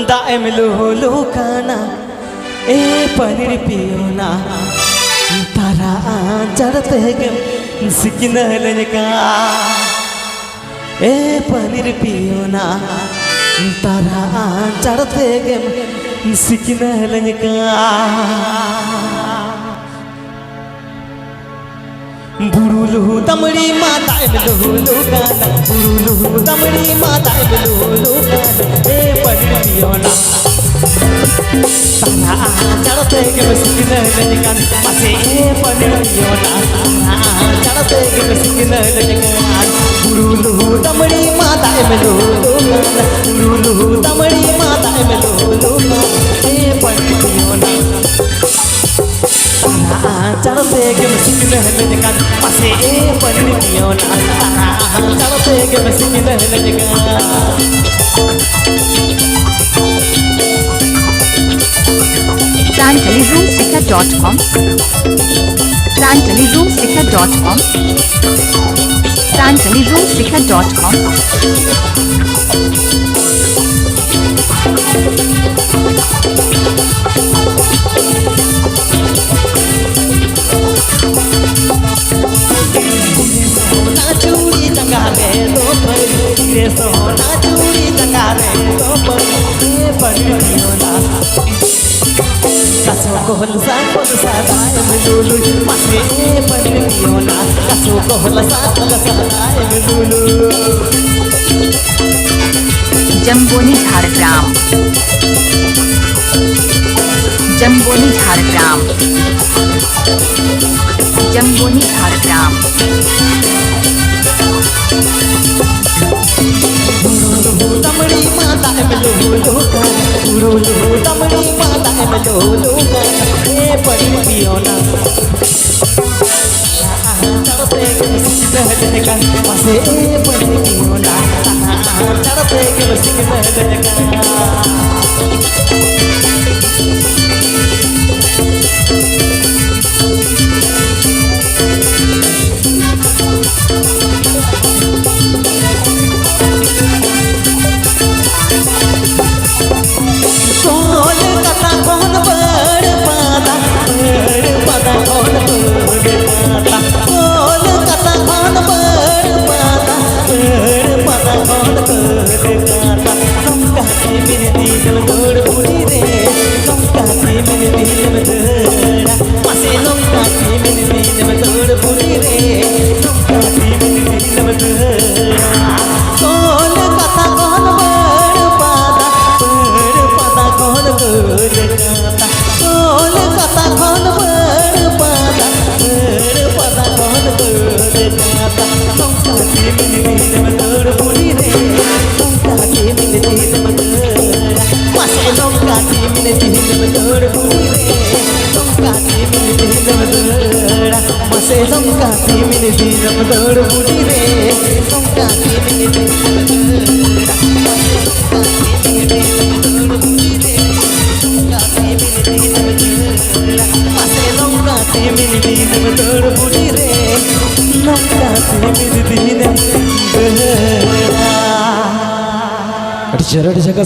daim lulukana palir piona tara chartegem sikinalaka palir piona tara chartegem sikinalaka burulu tamri mata belulu kana burulu tamri mata belulu kana palir piona tara chartegem sikinalaka mase palir piona tara chartegem sikinalaka burulu tamri mata belulu kana burulu tamri mata belulu kana palir piona chartegem sikinalaka mase palir piona chartegem sikinalaka prantaliroomsikha.com prantaliroomsikha.com prantaliroomsikha.com सोना चूड़ी टंगावे तो रे सोना चूड़ी टंगावे तो पाlir piona kaso kohlsa daim lulu mase palir piona kaso kohlsa daim lulu जम्बोनी Jhargram जम्बोनी Jhargram जम्बोनी Jhargram tamri mata belulu kana burulu tamri mata belulu kana palir piona chartegem sikinalaka mase palir piona chartegem sikinalaka जगह